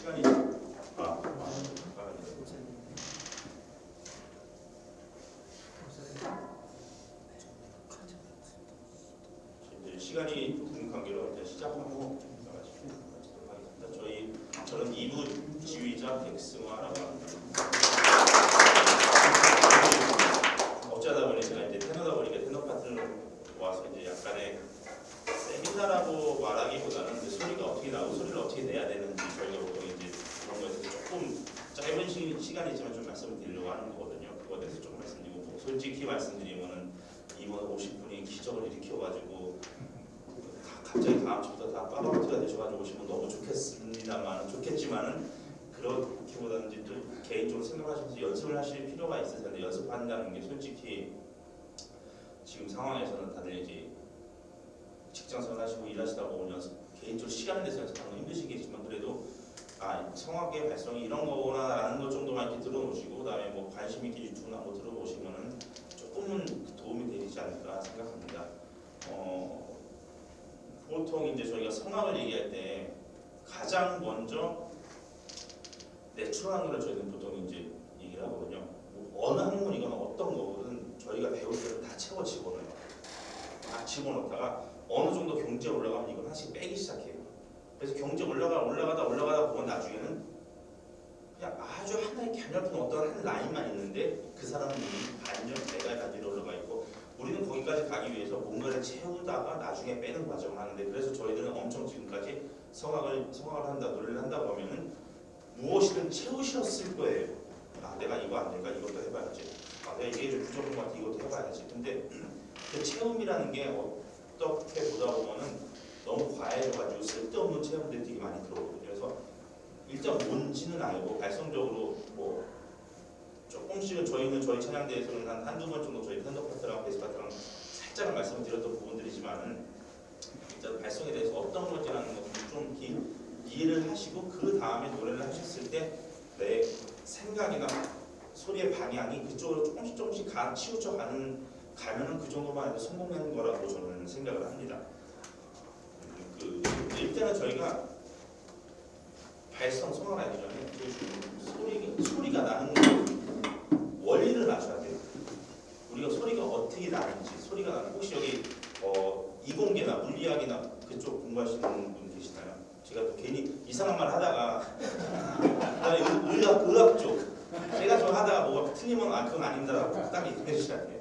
시간이 이제 시간이 된 관계로 일단 시작하고 나가시도록 하겠습니다. 저는 2부 지휘자 백승화라고 합니다. 어쩌다 보니 제가 이제 테너다 보니까 테너 파트를 와서 이제 약간의 세미나라고 말하기보다는 이제 소리가 어떻게 나오고 소리를 어떻게 내야 되는지 저희가 보통 이제 그런 거에 대해서 조금 짧은 시간이지만 좀 말씀을 드리려고 하는 거거든요. 그거에 대해서 조금 말씀드리고 뭐 솔직히 말씀드리면은 이번 50분이 기적을 일으켜가지고 갑자기 다음 주부터 다 빠바로트가 되셔가지고 오시면 너무 좋겠지만은 그렇기보다는 이제 좀 개인적으로 생각하시면서 연습을 하실 필요가 있을 텐데 연습한다는 게 솔직히 지금 상황에서는 다들 이제 직장생활 하시고 일하시다 보면 연습 개인적으로 시간을 내서 연습하는 건 힘드시겠지만 그래도 성악의 발성이 이런 거구나라는 것 정도만 이렇게 들어놓으시고 그다음에 뭐 관심 있게 유튜브나 뭐 들어보시면은 조금은 도움이 되지 않을까 생각합니다. 보통 이제 저희가 성악을 얘기할 때 가장 먼저 내추럴한 거를 저희는 보통 이제 얘기를 하거든요. 뭐 어느 학문이건 어떤 거든 저희가 배울 때는 다 채워 집어넣어요. 다 집어넣다가 어느 정도 경지에 올라가면 이걸 하나씩 빼기 시작해요. 그래서 경지에 올라가다 보면 나중에는 그냥 아주 하나의 가냘픈 어떤 한 라인만 있는데 그 사람은 이미 반년 내가 가지러 올라가 있고 우리는 거기까지 가기 위해서 뭔가를 채우다가 나중에 빼는 과정을 하는데 그래서 저희들은 엄청 지금까지 성악을 한다 노래를 한다고 하면은 무엇이든 채우셨을 거예요. 내가 이거 안 되니까 이것도 해봐야지. 내가 이게 좀 부족한 것 같아 이것도 해봐야지. 근데 그 체험이라는 게 어떻게 보다 보면은 너무 과해져가지고 쓸데없는 체험들이 되게 많이 들어오거든요. 그래서 일단 뭔지는 알고 발성적으로 뭐 조금씩은 저희는 저희 찬양대에서는 한두 번 정도 저희 텐더 파트랑 베이스 파트랑 살짝은 말씀을 드렸던 부분들이지만은 일단 발성에 대해서 어떤 건지라는 것을 좀 이해를 하시고 그 다음에 노래를 하셨을 때 내 생각이나 소리의 방향이 그쪽으로 조금씩 치우쳐 가면은 그 정도만 해도 성공하는 거라고 저는 생각을 합니다. 일단은 저희가 발성 성악을 하기 전에 소리가 나는 원리를 아셔야 돼요. 우리가 소리가 어떻게 나는지 소리가 나는 혹시 여기 이공계나 물리학이나 그쪽 공부하시는 분 계시나요? 제가 또 괜히 이상한 말 하다가 의학 쪽 제가 좀 하다가 뭐가 틀리면 그건 아닙니다라고 딱 얘기해 주셔야 돼요.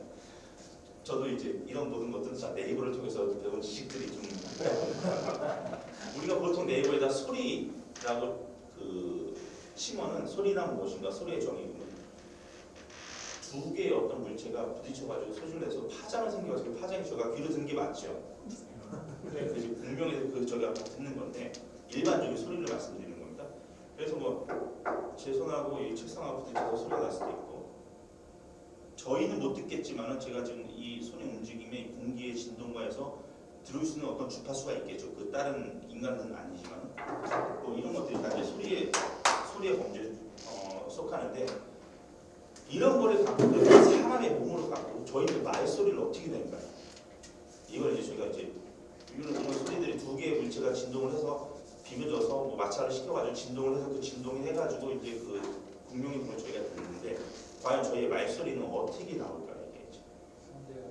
저도 이제 이런 모든 것들은 다 네이버를 통해서 배운 지식들이 좀 우리가 보통 네이버에다 소리라고 치면은 소리란 무엇인가 소리의 정의는 두 개의 어떤 물체가 부딪혀가지고 소리를 내서 파장을 생겨가지고 파장이 저가 귀로 듣는 게 맞죠. 네, 그래서 공명에서 저기가 듣는 건데 일반적인 소리를 말씀드리는 겁니다. 그래서 뭐 제 손하고 이 책상하고 부딪혀서 소리가 날 수도 있고 저희는 못 듣겠지만은 제가 지금 이 손의 움직임에 공기의 진동과에서 들을 수 있는 어떤 주파수가 있겠죠. 그 다른 인간은 아니지만 뭐 이런 것들이 다 이제 소리의 범죄에 속하는데 이런 거를 갖고 사람의 몸으로 갖고 저희는 말소리를 어떻게 낼까요? 이걸 이제 저희가 이제 이런 소리들이 두 개의 물체가 진동을 해서 비벼져서 뭐 마찰을 시켜가지고 진동을 해서 그 진동이 해가지고 이제 그 공룡이 부분 저희가 듣는데 과연 저희의 말소리는 어떻게 나올까요? 이게 성대가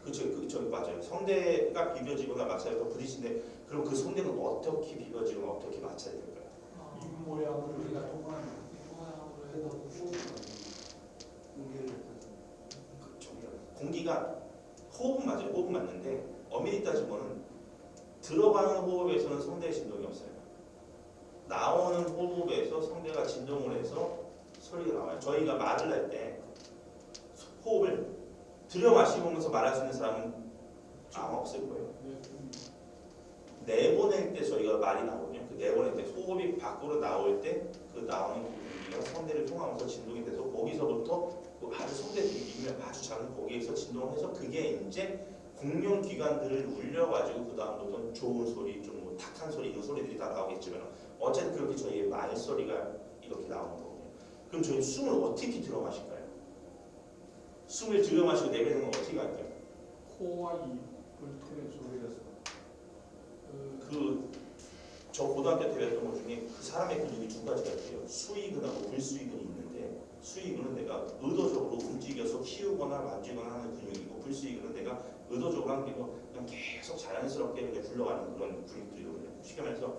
그쵸 맞아요. 성대가 비벼지거나 마찰해서 부딪히는데 그럼 그 성대는 어떻게 비벼지거나 어떻게 마찰이 될까요? 입 모양으로 우리가 통하는 모양으로 해서 공기가 호흡은 맞아요. 호흡은 맞는데 엄밀히 따지면은 들어가는 호흡에서는 성대에 진동이 없어요. 나오는 호흡에서 성대가 진동을 해서 소리가 나와요. 저희가 말을 할 때 호흡을 들여 마시면서 말할 수 있는 사람은 아마 없을 거예요. 내보낼 때 저희가 말이 나오거든요. 그 내보낼 때 호흡이 밖으로 나올 때 그 나오는 공기가 성대를 통하면서 진동이 돼서 거기서부터 아주 성대들이 미면 아주 작은 거기에서 진동을 해서 그게 이제 공룡 기관들을 울려가지고 그 다음부터는 좋은 소리, 좀 뭐 탁한 소리 이런 소리들이 다 나오겠지만 어쨌든 그렇게 저희의 말소리가 이렇게 나오는 거거든요. 그럼 저희 숨을 어떻게 들여 마실까요? 숨을 들여 마시고 내뱉는 건 어떻게 할까요? 코와 입을 통해 소리가 저 고등학교 때 배웠던 것 중에 그 사람의 근육이 두 가지가 있대요. 수익근하고 불수익근이 있는데 수익근은 내가 의도적으로 움직여서 키우거나 만지거나 하는 근육이고 불수익근은 내가 의도적으로 하는 게 그냥 계속 자연스럽게 그냥 굴러가는 그런 근육들이거든요. 쉽게 말해서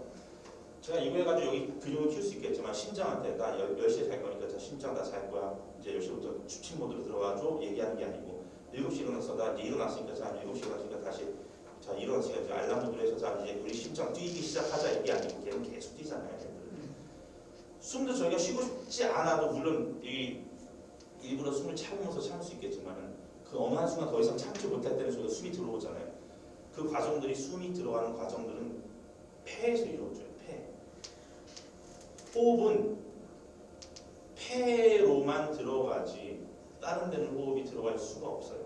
제가 이거 해가지고 여기 근육을 키울 수 있겠지만 심장한테 나 10시에 잘 거니까 자 심장 나 잘 거야. 이제 10시부터 추침 모드로 들어가줘 얘기하는 게 아니고 7시 일어났어. 나 이제 일어났으니까 자 7시 일어났으니까 다시 자 일어났으니까 이제 알람 모드로 해서 자 이제 우리 심장 뛰기 시작하자 얘기 아니고 걔는 계속 뛰잖아요. 걔들은. 숨도 저희가 쉬고 싶지 않아도 물론 이 일부러 숨을 참으면서 참을 수 있겠지만은 그 어느 한순간 더 이상 참지 못할 때는 저희가 숨이 들어오잖아요. 그 과정들이 숨이 들어가는 과정들은 폐에서 이루어져요. 폐. 호흡은 폐로만 들어가지 다른 데는 호흡이 들어갈 수가 없어요.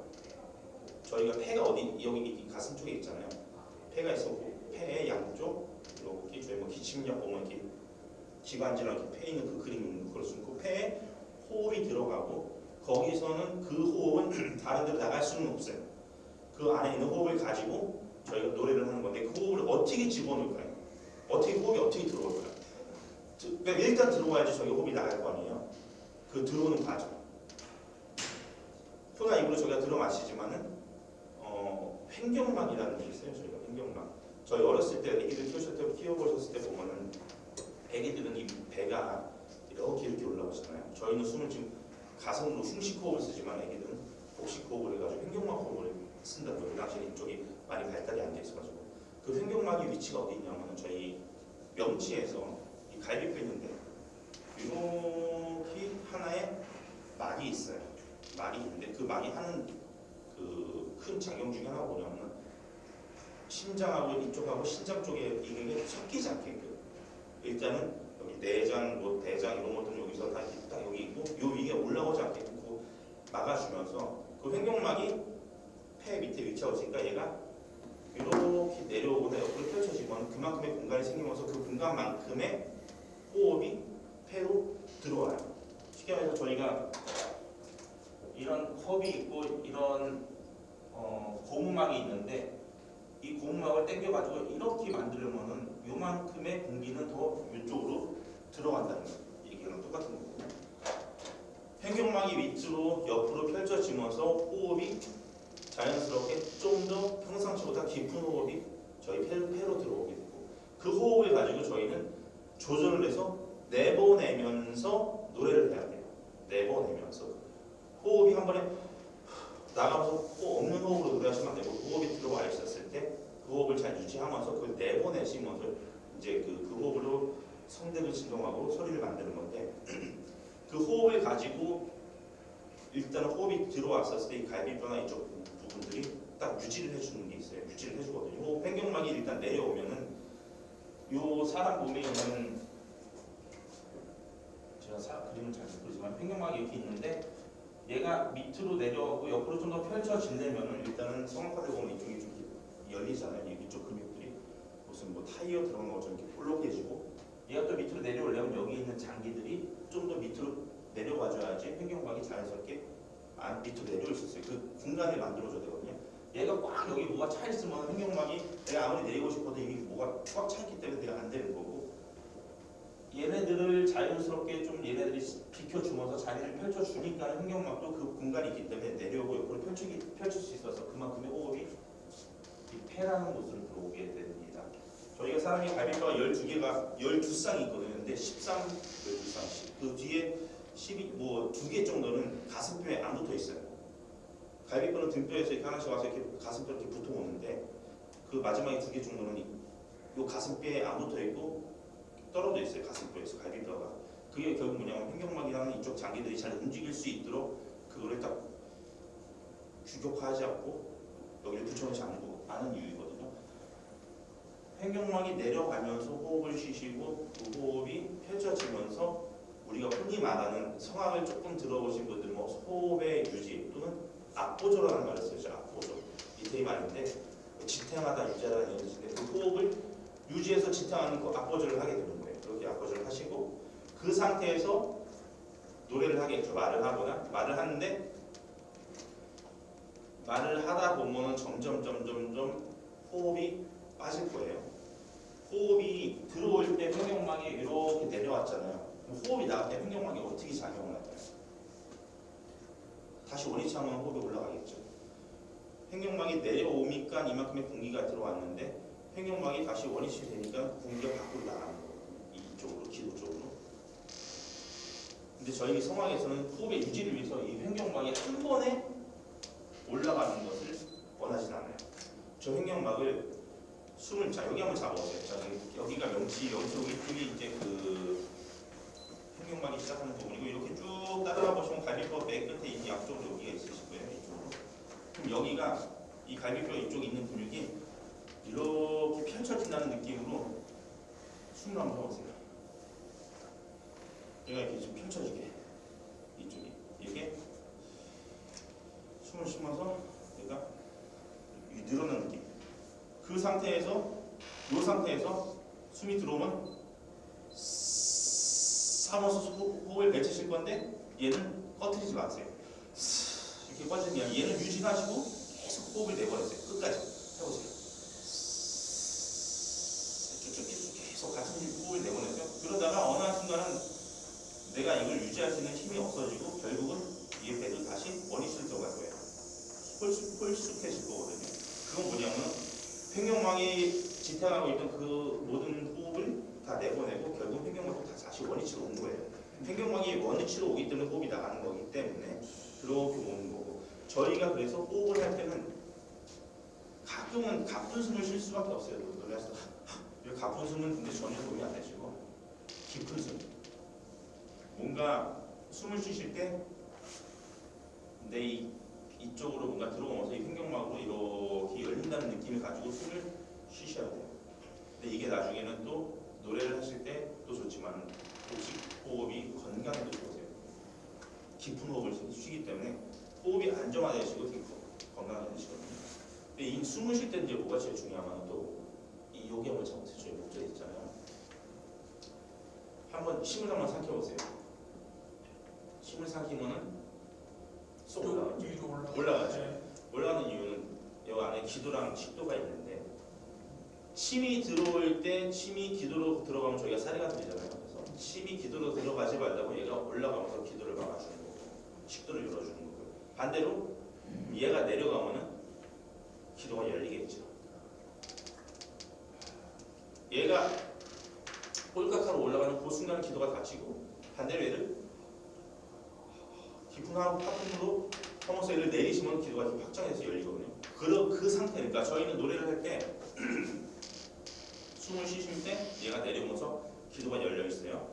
저희가 폐가 어디 여기 가슴 쪽에 있잖아요. 폐가 있었고 폐의 양쪽 이렇게 저희 뭐 기침약 보면 이렇게 기관지랑 이렇게 폐 있는 그 그림 그럴 수 있고 폐에 호흡이 들어가고 거기서는 그 호흡은 다른 데로 나갈 수는 없어요. 그 안에 있는 호흡을 가지고 저희가 노래를 하는 건데 그 호흡을 어떻게 집어넣을까요? 호흡이 어떻게 들어올까요? 그러니까 일단 들어와야지 저희 호흡이 나갈 거 아니에요. 그 들어오는 과정. 코나 입으로 저희가 들어 마시지만은 횡격막이라는 게 있어요. 저희가 횡격막. 저희 어렸을 때 애기들 키워보셨을 때 보면은 애기들은 이 배가 이렇게 올라오잖아요. 저희는 숨을 지금 가슴으로 숨쉬 호흡을 쓰지만 애기들은 복식 호흡을 해가지고 횡격막 호흡을 쓴다고요. 그 당시에 이쪽이 많이 발달이 안 돼 있어가지고 그 횡격막의 위치가 어디 있냐면은 저희 명치에서 이 갈비뼈 있는데 이렇게 하나의 막이 있어요. 막이 있는데 그 막이 하는 그 큰 작용 중에 하나가 뭐냐면 심장하고 이쪽하고 신장 쪽에 이게 섞이지 않게끔 일단은 여기 내장, 뭐 대장 이런 것들은 여기서 다 이렇게 딱 여기 있고 요 위에 올라오지 않게끔 그 막아주면서 그 횡격막이 폐 밑에 위치하고 있으니까 얘가 이렇게 내려오거나 옆으로 펼쳐지면 그만큼의 공간이 생기면서 그 공간만큼의 호흡이 폐로 들어와요. 쉽게 말해서 저희가 이런 컵이 있고 이런 고무막이 있는데 이 고무막을 당겨가지고 이렇게 만들려면은 요만큼의 공기는 더 이쪽으로 들어간다는 얘기랑 똑같은 거거든요. 횡격막이 밑으로 옆으로 펼쳐지면서 호흡이 자연스럽게 좀 더 평상시보다 깊은 호흡이 저희 폐로 들어오게 되고 그 호흡을 가지고 저희는 조절을 해서 내보내면서 노래를 해야 돼요. 내보내면서 호흡이 한 번에 나가면서 없는 호흡으로 노래하시면 안 되고 호흡이 들어와 있었을 때 그 호흡을 잘 유지하면서 그걸 내보내시면서 이제 그 호흡으로 성대를 진동하고 소리를 만드는 건데 그 호흡을 가지고 일단 호흡이 들어왔었을 때 이 갈비뼈나 이쪽 부분들이 딱 유지를 해주는 게 있어요. 유지를 해주거든요. 호흡 횡격막이 일단 내려오면은 요 사람 몸에 있는 제가 그림을 잘 못 그리지만 횡격막이 이렇게 있는데 얘가 밑으로 내려오고 옆으로 좀 더 펼쳐지려면은 일단은 성악화대 보면 이쪽이 좀 열리잖아요. 이쪽 근육들이 무슨 뭐 타이어 들어간 것처럼 이렇게 볼록해지고 얘가 또 밑으로 내려오려면 여기 있는 장기들이 좀 더 밑으로 내려가줘야지 횡격막이 자연스럽게 밑으로 내려올 수 있어요. 그 공간을 만들어줘야 되거든요. 얘가 꽉 여기 뭐가 차 있으면 횡격막이 내가 아무리 내리고 싶어도 이게 뭐가 꽉 차 있기 때문에 내가 안 되는 거고 얘네들을 자연스럽게 좀 얘네들이 비켜주면서 자리를 펼쳐주니까 횡격막도 그 공간이 있기 때문에 내려오고 옆으로 펼칠 수 있어서 그만큼의 호흡이 이 폐라는 곳으로 들어오게 됩니다. 저희가 사람이 갈비뼈가 12쌍이 있거든요. 근데 13, 12쌍 그 뒤에 12, 뭐 2개 정도는 가슴뼈에 안 붙어 있어요. 갈비뼈는 등뼈에서 이렇게 하나씩 와서 이렇게 가슴뼈 이렇게 붙어 오는데 그 마지막에 2개 정도는 이 가슴뼈에 안 붙어 있고 떨어져 있어요. 가슴뼈에서 갈비뼈가. 그게 결국 뭐냐면 횡격막이라는 이쪽 장기들이 잘 움직일 수 있도록 그거를 딱 규격화하지 않고 여기를 붙여놓지 않은 이유이거든요. 횡격막이 내려가면서 호흡을 쉬시고 그 호흡이 펼쳐지면서 우리가 흔히 말하는 성악을 조금 들어보신 분들은 뭐 호흡의 유지 또는 악보조라는 말을 쓰죠. 악보조. 이태리 말인데 지탱하다 유지하다는 얘기인데 그 호흡을 유지해서 지탱하는 그 악보조를 하게 되는 거예요. 그렇게 악보조를 하시고 그 상태에서 노래를 하겠죠. 말을 하거나 말을 하는데 말을 하다 보면은 점점 호흡이 빠질 거예요. 호흡이 들어올 때 횡격막이 이렇게 내려왔잖아요. 호흡이 나갈 때 횡격막이 어떻게 작용을 할까요? 다시 원위치 하면 호흡이 올라가겠죠. 횡격막이 내려오니까 이만큼의 공기가 들어왔는데 횡격막이 다시 원위치 되니까 공기가 밖으로 나가는 거거든요. 이쪽으로, 기도 쪽으로. 근데 저희 성악에서는 호흡의 유지를 위해서 이 횡격막이 한 번에 올라가는 것을 원하진 않아요. 저 횡격막을 숨을 자 여기 한번 잡아보세요. 자 여기가 명치 여기 이쪽이 이제 그 횡격막이 시작하는 부분이고 이렇게 쭉 따라가 보시면 갈비뼈 맨 끝에 이 앞쪽으로 여기가 있으실 거예요. 이쪽으로. 그럼 여기가 이 갈비뼈 이쪽에 있는 근육이 이렇게 펼쳐진다는 느낌으로 숨을 한번 해보세요. 얘가 이렇게 좀 펼쳐지게 이쪽이 이게 숨을 쉬면서 얘가 늘어나는 느낌. 그 상태에서 이 상태에서 숨이 들어오면 삼어서 호흡을 뱉으실 건데 얘는 꺼트리지 마세요. 이렇게 꺼지는 게 아니라 얘는 유지하시고 계속 호흡을 내버리세요. 끝까지 해보세요. 쭉쭉 계속 같은 호흡을 내보내세요. 그러다가 어느 한순간은 내가 이걸 유지할 수 있는 힘이 없어지고 결국은 이 배도 다시 원위치로 들어갈 거예요. 홀쑥해질 거거든요. 그건 뭐냐면 횡격막이 지탱하고 있던 그 모든 호흡을 다 내보내고 결국 횡격막도 다시 원위치로 온 거예요. 횡격막이 원위치로 오기 때문에 호흡이 나가는 거기 때문에 그렇게 오는 거고 저희가 그래서 호흡을 할 때는 가끔은 가쁜 숨을 쉴 수밖에 없어요. 놀라서 가쁜 숨은 근데 전혀 도움이 안 되시고 깊은 숨 뭔가 숨을 쉬실 때 내 이쪽으로 뭔가 들어오면서 이 횡격막으로 이렇게 열린다는 느낌을 가지고 숨을 쉬셔야 돼요. 근데 이게 나중에는 또 노래를 하실 때 또 좋지만 복식 호흡이 건강에도 좋으세요. 깊은 호흡을 쉬기 때문에 호흡이 안정화되시고 되게 건강해지시거든요. 근데 이 숨을 쉴 때 이제 뭐가 제일 중요하면 또이 여기 한번 잡으세요. 저희 목젖 있잖아요. 한번 심을 한번 삼켜보세요. 심을 삼키면은 쏙 올라가죠. 올라가는 이유는 여기 안에 기도랑 식도가 있는데 침이 들어올 때 침이 기도로 들어가면 저희가 사리가 들리잖아요. 그래서 침이 기도로 들어가지 말라고 얘가 올라가면서 기도를 막아주는 거고 식도를 열어주는 거고요. 반대로 얘가 내려가면은 기도가 열리겠죠. 얘가 꼴깍하러 올라가는 그 순간 기도가 닫히고 반대로 얘를 깊은 하품으로 허무서 얘를 내리시면 기도가 좀 확장해서 열리거든요. 그 상태니까 저희는 노래를 할 때 숨을 쉬실 때 얘가 내려오면서 기도가 열려 있어요.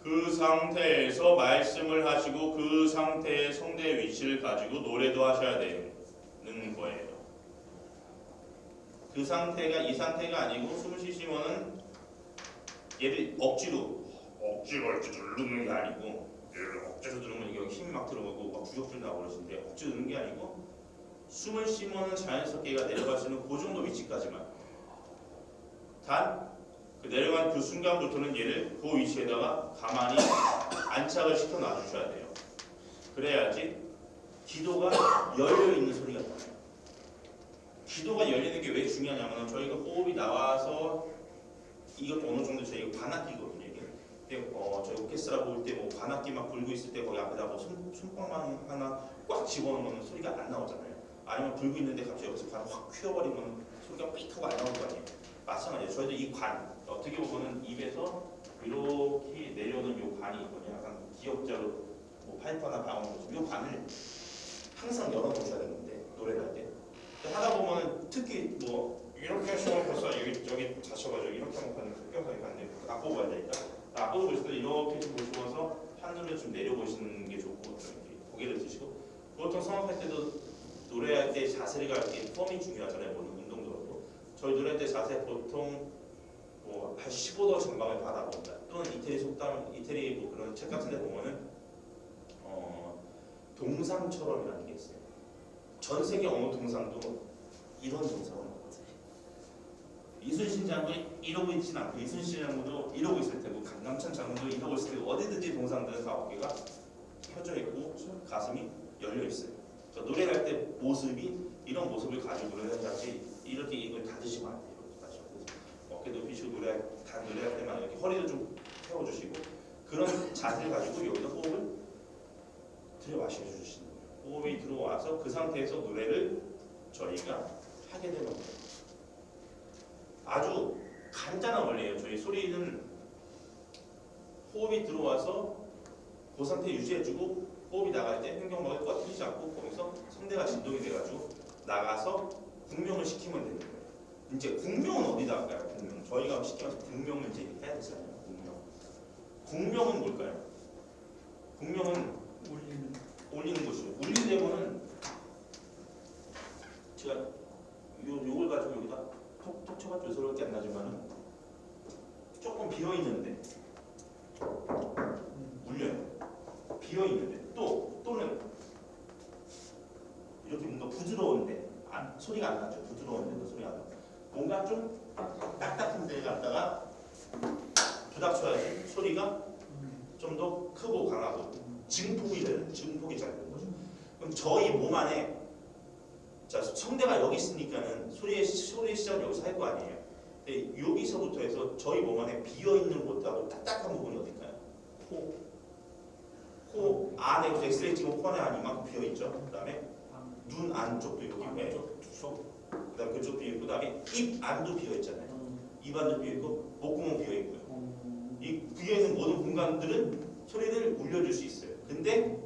그 상태에서 말씀을 하시고 그 상태의 성대 위치를 가지고 노래도 하셔야 되는 거예요. 그 상태가 이 상태가 아니고 숨을 쉬시면은 얘를 억지로 이렇게 누르는 게 아니고 얘를 억지로 누르면 여기 힘이 막 들어가고 막 구역질 나고 그러시는데 억지로 누르는 게 아니고 숨을 쉬면은 자연스럽게 얘가 내려갈 수 있는 그 정도 위치까지만 단 그 내려간 그 순간부터는 얘를 그 위치에다가 가만히 안착을 시켜 놔주셔야 돼요. 그래야지 기도가 열려있는 소리가 나요. 기도가 열리는 게 왜 중요하냐면 저희가 호흡이 나와서 이것도 어느 정도 저희가 관악기거든요. 이게 저희 오케스트라 볼 때 뭐 관악기 막 불고 있을 때 거기 앞에다 뭐 손방망이 하나 꽉 집어넣으면 소리가 안 나오잖아요. 아니면 불고 있는데 갑자기 여기서 관 확 휘어버리면 소리가 삑 하고 안 나올 거 아니에요. 마찬가지예요. 저희도 이 관 어떻게 보면은 입에서 이렇게 내려오는 요 관이 있거든요. 약간 기역자로 뭐 파이프 하나 박아놓은 요 관을 항상 열어놓으셔야 되는데 노래를 할 때 하다 보면은 특히 뭐 이렇게 하시면 벌써 여기 저기 자셔가지고 이렇게 하면 가는 흑경사가 안 돼요. 앞보고 앉아있다. 앞보고 보실 때 이렇게 좀 보시면서 하늘을 좀 내려보시는 게 좋고 이렇게 고개를 드시고 보통 성악할 때도 노래할 때 자세가 이렇게 폼이 중요하잖아요. 모든 운동도 그렇고 저희 노래할 때 자세 보통 뭐 한 15도 전방을 바라본다. 또는 이태리 속담, 이태리 뭐 그런 책 같은 데 보면은 동상처럼이라는 게 있어요. 전 세계 어느 동상도 이런 동상은 없거든요. 이순신 장군이 이러고 있진 않고 이순신 장군도 이러고 있을 테고 강남천 장군도 이러고 있을 테고 어디든지 동상들은 다 어깨가 펴져 있고 가슴이 열려 있어요. 그러니까 노래를 할 때 모습이 이런 모습을 가지고 노래를 하지 이렇게 이걸 닫으시면 안 돼요. 어깨 높이시고 노래할 때만 이렇게 허리를 좀 세워주시고 그런 자세를 가지고 여기다 호흡을 들여 마셔주시는 거예요. 호흡이 들어와서 그 상태에서 노래를 저희가 하게 되는 거예요. 아주 간단한 원리예요. 저희 소리는 호흡이 들어와서 그 상태 유지해주고 호흡이 나갈 때 횡격막을 꺼뜨리지 않고 거기서 성대가 진동이 돼가지고 나가서 국명을 시키면 되는 거예요. 이제 국명은 어디다 할까요? 국명. 저희가 쉽게 말해서 국명을 이제 해야 되잖아요. 국명. 국명은 뭘까요? 국명은 올리는 곳이죠. 울리려면은 제가 요걸 가지고 여기다 톡톡 쳐가지고 소리밖에 안 나지만은 조금 비어 있는데 울려요. 비어 있는데 또는 이렇게 뭔가 부드러운데 소리가 안 나죠. 부드러운데도 소리가 안 나. 뭔가 좀 딱딱한 데 갔다가 부닥쳐야지 소리가 좀 더 크고 강하고 증폭이 잘 되는 거죠. 그럼 저희 몸 안에 자 성대가 여기 있으니까는 소리의 시작은 여기서 할 거 아니에요. 근데 여기서부터 해서 저희 몸 안에 비어 있는 곳하고 딱딱한 부분이 어딜까요? 코 안에 그 엑스레이 찍으면 코 안에 한 이만큼 비어 있죠. 그다음에 눈 안쪽도 여기 그다음에 그쪽 비어 있고 그다음에 입 안도 비어 있잖아요. 입 안도 비어 있고 목구멍 비어 있고요. 이 비어 있는 모든 공간들은 소리를 울려줄 수 있어요. 근데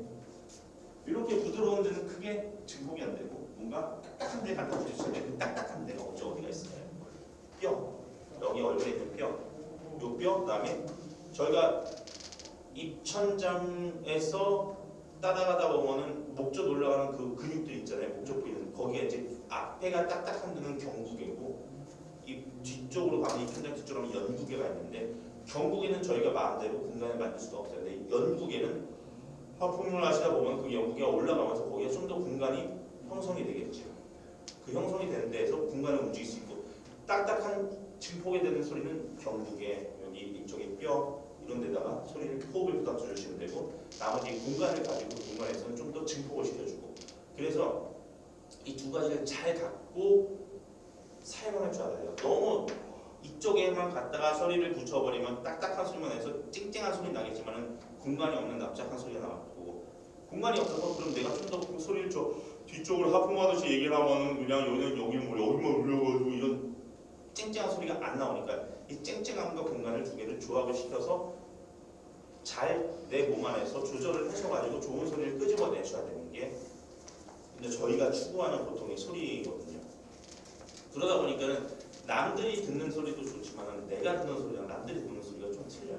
이렇게 부드러운 데는 크게 증폭이 안 되고 뭔가 딱딱한 데 갖다 붙였을 때 그 딱딱한 데가 어디가 있어요? 뼈. 여기 얼굴에 있는 뼈. 요 뼈 그다음에 저희가 입천장에서 따라가다 보면은 목젖 올라가는 그 근육들 있잖아요. 목젖 부위는 거기에 이제 앞에가 딱딱한 데는 경구개고 이 뒤쪽으로 가면 입천장 뒤쪽으로 가면 연구개가 있는데 경구개는 저희가 마음대로 공간을 만들 수가 없어요. 근데 연구개는 하품을 하시다 보면 그 연구개가 올라가면서 거기에 좀 더 공간이 형성이 되겠죠. 그 형성이 되는 데에서 공간을 움직일 수 있고 딱딱한 증폭이 되는 소리는 경구개 여기 이쪽에 뼈 이런 데다가 소리를 호흡을 부닥쳐 주시면 되고 나머지 공간을 가지고 공간에서는 좀 더 증폭을 시켜주고 그래서 이 두 가지를 잘 갖고 사용할 줄 알아요. 너무 이쪽에만 갖다가 소리를 붙여버리면 딱딱한 소리만 해서 쨍쨍한 소리 나겠지만은 공간이 없는 납작한 소리가 나고 공간이 없어서 그럼 내가 좀 더 소리를 뒤쪽을 하품하듯이 얘기를 하면은 그냥 여기는 뭐 여기만 울려가지고 이런 쨍쨍한 소리가 안 나오니까 이 쨍쨍함과 공간을 두 개를 조합을 시켜서 잘 내 몸 안에서 조절을 하셔가지고 좋은 소리를 끄집어내셔야 되는 게 근데 저희가 추구하는 보통의 소리거든요. 그러다 보니까는 남들이 듣는 소리도 좋지만 내가 듣는 소리랑 남들이 듣는 소리가 좀 틀려요.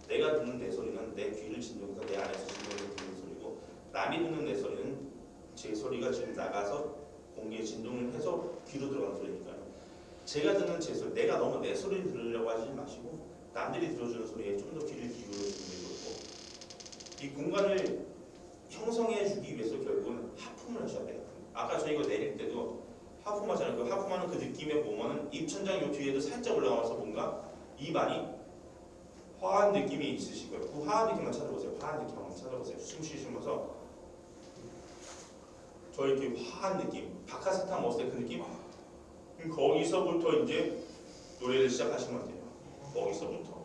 내가 듣는 내 소리는 내 귀를 진동해서 내 안에서 진동해서 듣는 소리고 남이 듣는 내 소리는 제 소리가 지금 나가서 공기에 진동을 해서 귀로 들어가는 소리니까요. 제가 듣는 제 소리, 내가 너무 내 소리를 들으려고 하지 마시고 남들이 들어주는 소리에 좀 더 귀를 기울여주는 게 좋고 이 공간을 형성해 주기 위해서 결국은 하품을 하셔야 돼요. 아까 저희가 내릴 때도 하품하잖아요. 그 하품하는 그 느낌에 보면은 입천장 요 뒤에도 살짝 올라가서 뭔가 입 안이 화한 느낌이 있으실 거예요. 그 화한 느낌만 찾아보세요. 화한 느낌 한번 찾아보세요. 숨 쉬시면서 저 이렇게 화한 느낌, 박하사탕 먹었을 때 그 느낌? 거기서부터 이제 노래를 시작하시면 돼요. 거기서부터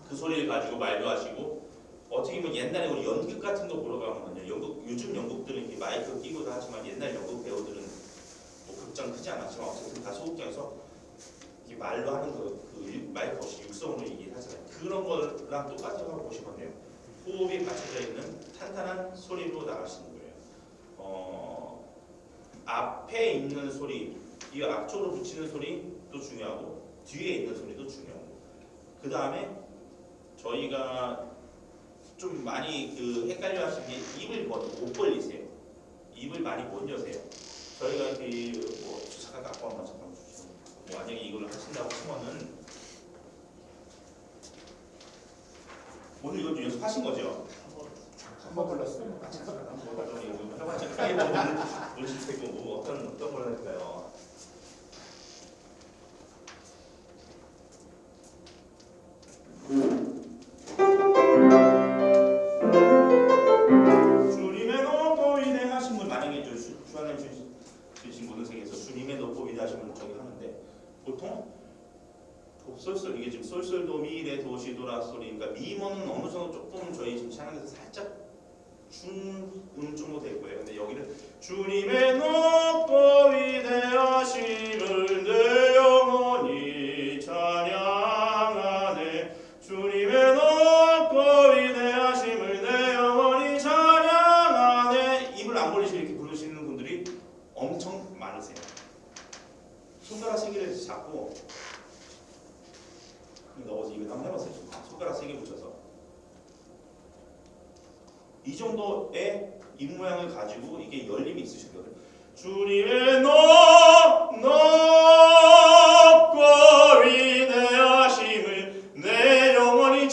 그 소리를 가지고 말도 하시고 어떻게 보면 옛날에 우리 연극 같은 거 보러 가면요. 요즘 연극들은 이렇게 마이크 끼고도 하지만 옛날 연극 배우들은 뭐 극장 크지 않았지만 어쨌든 다 소극장에서 이렇게 말로 하는 그 마이크 없이 육성으로 얘기를 하잖아요. 그런 거랑 똑같다고 보시면 돼요. 호흡이 받쳐져 있는 탄탄한 소리로 나가시는 거예요. 앞에 있는 소리, 이 앞쪽으로 붙이는 소리도 중요하고 뒤에 있는 소리도 중요하고 그 다음에 저희가 좀 많이 헷갈려 하시는 게 입을 못 벌리세요. 입을 많이 못 여세요. 저희가 뭐 잠깐 갖고 한번 잠깐 주시면 뭐 만약에 이걸 하신다고 하면은 오늘 이거 연습하신 거죠? 한번 불렀어요. 잠깐 한번 해봐서 눈치채고 뭐 어떤 걸 할까요? 주님의 높고 위대하신 분 만약에 주하나님 주신 모든 세계에서 주님의 높고 위대하신 분 저기 하는데 보통 곱솔솔 이게 지금 솔솔도 미레 도시도라 소리 그러니까 미모는 어느 정도 조금 저희 지금 샤넬에서 살짝 중음 정도 될 거예요. 근데 여기는 주님의 높고 위대하심을 내 영혼이 찬양하네. 주님의 높고 위대하심을 내 영혼이 찬양하네. 입을 안 벌리시고 이렇게 부르시는 분들이 엄청 많으세요. 손가락 세 개를 잡고 넣어서 입에 한번 해봤어요. 손가락 세 개 붙여서 이 정도의 입 모양을 가지고 이게 열림이 있으시거든요. 주님의 높고 위대하심을 내 영혼이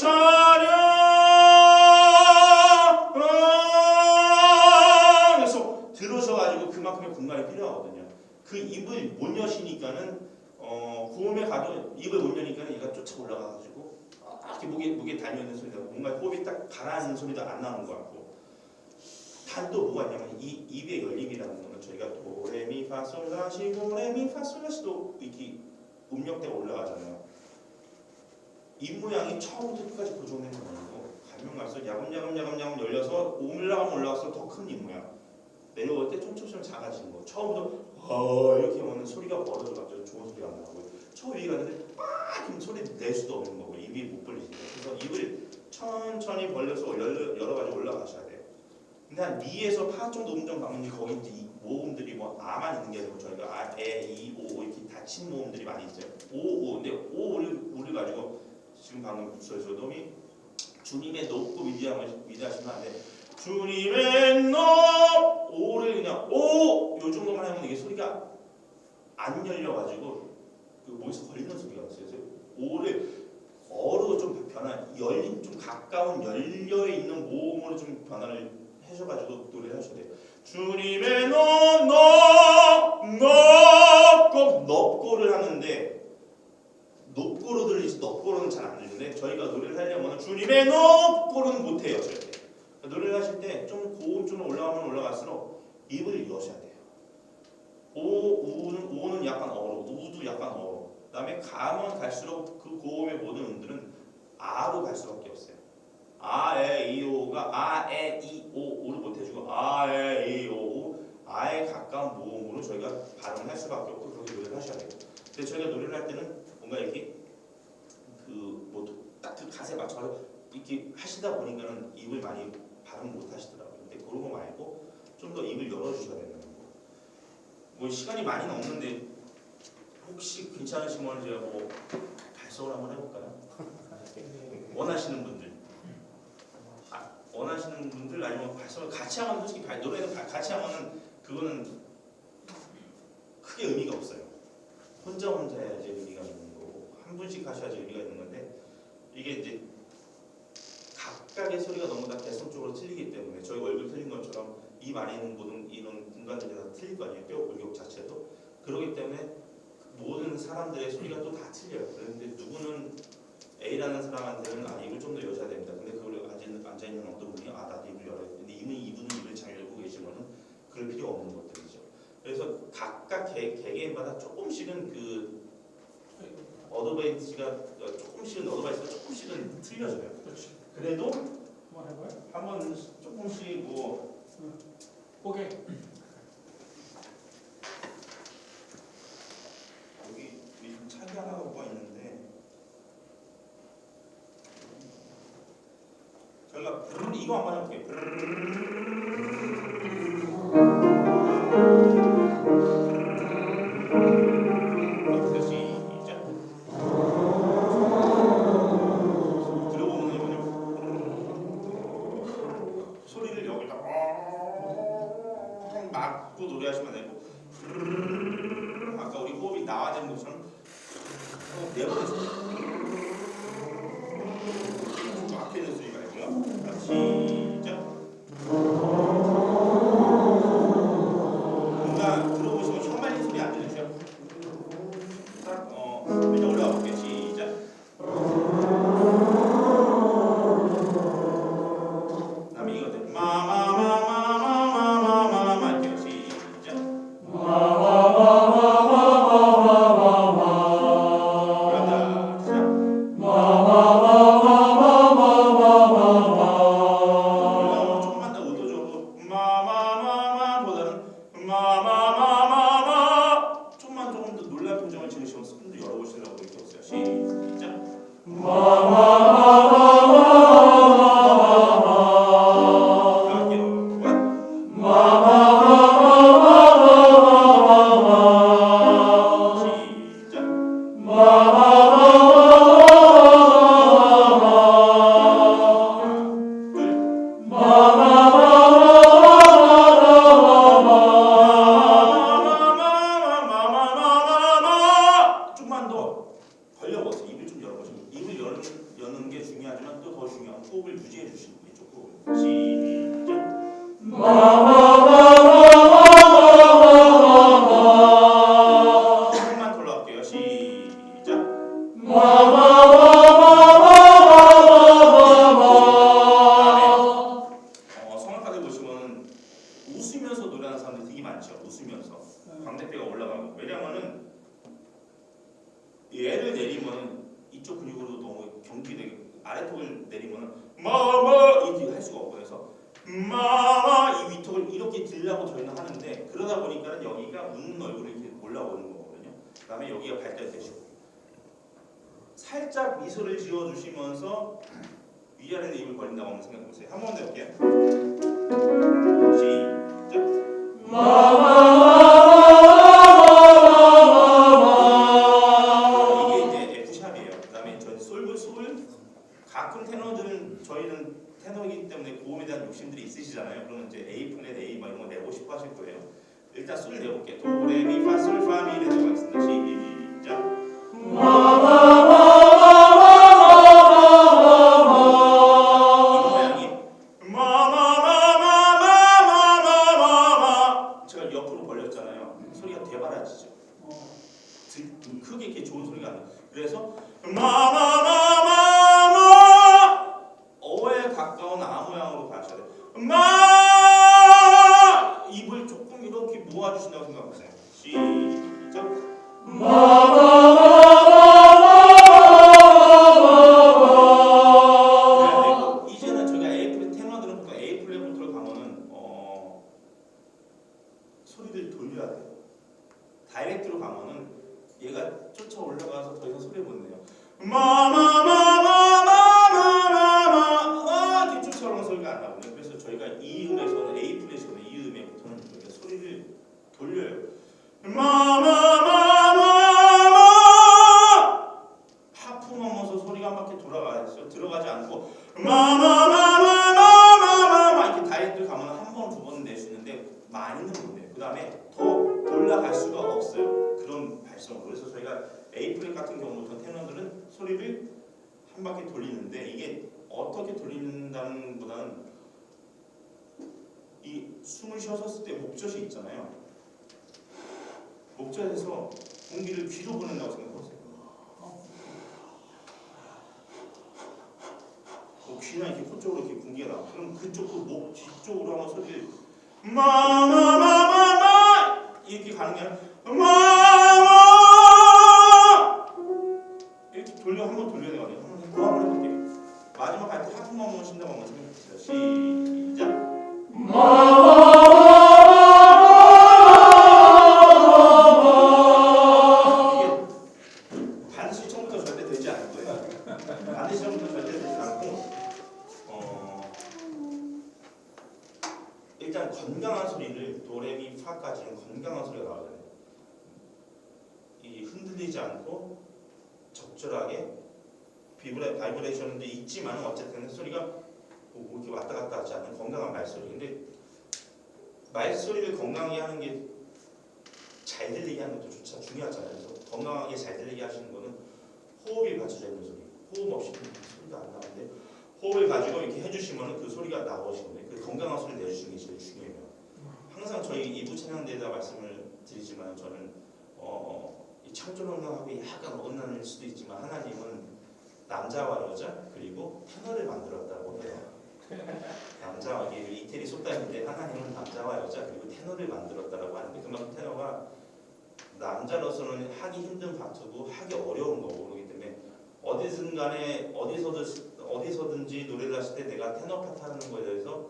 찬양해서 들으셔가지고 그만큼의 공간이 필요하거든요. 그 입을 못 여시니까는 구음에 가도 입을 못 여니까는 얘가 쫓아 올라가가지고 이렇게 목에 달려있는 소리가 뭔가 호흡이 딱 가라앉는 소리도 안 나는 것 같고 단 또 뭐가 있냐면 이 입의 열림이라는 거는 저희가 도레미파솔라시 도레미파솔라시도 이렇게 음역대가 올라가잖아요. 입 모양이 처음부터 끝까지 고정된 건 아니고 가면 갈수록 야금야금 열려서 올라가면 더 큰 입 모양 내려올 때 촘촘 작아지는 거 처음부터 이렇게 오는 소리가 멀어져 갑자기 좋은 소리가 안 나고 저 위에 갔는데 빡 하면 소리 낼 수도 없는 거고 입이 못 벌리니까 그래서 입을 천천히 벌려서 여러 가지 올라가셔야 돼요. 근데 한 미에서 파 정도 음정 가면 거기 이제 이 모음들이 뭐 아만 있는 게 아니고 저희가 아, 에, 이, 오 이렇게 닫힌 모음들이 많이 있어요. 오 근데 오를 가지고 지금 방금 소리소돔이 주님의 높고 위대하시면 안 돼. 주님의 오를 그냥 오 요 정도만 하면 이게 소리가 안 열려가지고 그 목에서 걸리는 소리가 있어요. 그래서 오를 어로 좀 열린 좀 가까운 열려 있는 모음으로 좀 변화를 해줘가지고 노래를 하셔야 돼요. 주님의 높고를 하는데 높고로 들리지 높고로는 잘 안 들리는데 저희가 노래를 하려면 주님의 높고는 못해요. 절대. 노래를 하실 때 좀 고음쪽으로 올라가면 올라갈수록 입을 여셔야 돼요. 오는 약간 어로, 우도 약간 어로. 그다음에 가면 갈수록 그 고음의 모든 음들은 아로 갈 수밖에 없어요. 아, 에, 이, 오가 아, 에, 이, 오를 못해주고 아, 에, 이, 오, 아에 가까운 모음으로 저희가 발음을 할 수밖에 없고 그렇게 노래를 하셔야 돼요. 근데 저희가 노래를 할 때는 뭔가 이렇게 딱 그 가사에 맞춰서 이렇게 하시다 보니까는 입을 많이 발음 못 하시더라고요. 근데 그런 거 말고 좀 더 입을 열어주셔야 된다는 거. 뭐 시간이 많이는 없는데 혹시 괜찮으시면 제가 뭐 발성을 한번 해볼까요? 원하시는 분들. 원하시는 분들 아니면 발성을 같이 하면 솔직히 노래는 같이 하면은 그거는 크게 의미가 없어요. 혼자 해야지 의미가 있는 거고 한 분씩 하셔야지 의미가 있는 건데 이게 이제 각각의 소리가 너무 다 개성적으로 틀리기 때문에 저희 얼굴 틀린 것처럼 입 안에 있는 모든 이런 공간들이 다 틀릴 거 아니에요. 뼈 골격 자체도 그렇기 때문에 모든 사람들의 소리가 또 다 틀려요. 그런데 누구는 A라는 사람한테는 입을 좀 더 여셔야 됩니다. 근데 그걸 앉아있는 어떤 분이 나도 입을 열어야 돼. 근데 이분은 입을 잘 열고 계시면은 그럴 필요 없는 것들이죠. 그래서 각각 개개인마다 조금씩은 그 어드바이스가 조금씩은 틀려져요. 그렇지. 그래도 한번 해봐요. 한번 조금씩 뭐 오케이. 여기 차기 하나가 있는데 저희가 이거 한번 해볼게요. 소리를 여기다 막고 노래하시면 되고 아까 우리 호흡이 나와지는 것처럼 내보내서 쫙 해는 소리가 있고요. 시작. 뭔가 들어보시면 혀 말린 소리 안 들리세요? 딱 일단 올라가 볼게요. 시작. 그다음에 이거 마마마마마마마마마 이렇게 시작. 그러다 내리면서 광대뼈가 올라가고 왜냐면은 얘를 내리면 이쪽 근육으로 너무 경직되게 아래턱을 내리면 마마 이렇게 할 수가 없고 그래서 마마 이 위턱을 이렇게 들려고 저희는 하는데 그러다 보니까 여기가 웃는 얼굴이 이렇게 올라오는 거거든요. 그다음에 여기가 발달되시고 살짝 미소를 지어주시면서 위아래로 입을 벌린다고 한번 생각해 보세요. 한 번 더 해볼게요. 시작. 이게 이제 F샵이에요. 그다음에 저희 솔 가끔 테너들은 저희는 테너이기 때문에 고음에 대한 욕심들이 있으시잖아요. 그러면 이제 A 플랫 A 막 이런 거 내고 싶어 하실 거예요. 일단 솔 내볼게요. 도레미파솔파미 내도록 하겠습니다. 시작. 크게 이렇게 좋은 소리가 안 나. 그래서 마마마마마마 어에 가까운 아 모양으로 가셔야 돼요. 마 입을 조금 이렇게 모아주신다고 생각하세요. 시작. 이제는 저희가 A 플랫 테너들은 보통 A 플랫부터 가면은 소리를 돌려야 돼요. 다이렉트로 가면은 얘가 쫓아 올라가서 더 이상 소리를 못 내요. 마마마마마마마마 이렇게 쫓아 올라가는 소리가 안 나거든요. 그래서 저희가 이 음에서는 A 플랫이거든요. 이 음에부터는 저희가 소리를 돌려요. 마마마마마마 하프 넘어서 소리가 한 바퀴 돌아가죠. 들어가지 않고 마마마마마마마 이렇게 다이렉트 가면 한 번, 두 번 낼 수 있는데 많이는 못 내요. 그 다음에 더 올라갈 수가 없어요. 그런 발성으로. 그래서 저희가 A 플랫 같은 경우부터 테너들은 소리를 한 바퀴 돌리는데 이게 어떻게 돌린다는 보다는 이 숨을 쉬었을 때 목젖이 있잖아요. 목젖에서 공기를 귀로 보낸다고 생각하세요. 귀나 이렇게 코 쪽으로 이렇게 공기가 나와. 그럼 그쪽도 목 뒤쪽으로 한번 소리를 마마마마마마 이렇게 가는 게 아니라 마마 이렇게 돌려 한번 돌려야 되거든요. 그거 한번 해볼게요. 마지막 할 때 하품만 한번 쉰다고 한번 생각해보세요. 시작. 이게 반드시 처음부터 절대 되지 않을 거예요. 반드시 처음부터 절대 되지 않고 일단 건강한 소리를 도레미파까지는 건강한 소리가 나와야 돼요. 이 흔들리지 않고 적절하게 바이브레이션도 있지만 어쨌든 소리가 뭐 이렇게 왔다 갔다 하지 않는 건강한 말소리. 근데 말소리를 건강하게 하는 게 잘 들리게 하는 것도 중요하잖아요. 그래서 건강하게 잘 들리게 하시는 거는 호흡이 받쳐져 있는 소리. 호흡 없이 소리가 안 나는데 호흡을 가지고 이렇게 해주시면 그 소리가 나오시거든요. 그 건강한 소리를 내주시는 게 제일 중요해요. 항상 저희 2부 찬양대에다 말씀을 드리지만 저는 이 창조능력하고 약간 어긋나는 수도 있지만 하나님은 남자와 여자 그리고 테너를 만들었다고 해요. 남자와 이태리 속담인데 하나님은 남자와 여자 그리고 테너를 만들었다라고 하는데 그만큼 테너가 남자로서는 하기 힘든 파트고 하기 어려운 거고 그렇기 때문에 어디든 간에 어디서든지 노래를 하실 때 내가 테너 파트 하는 거에 대해서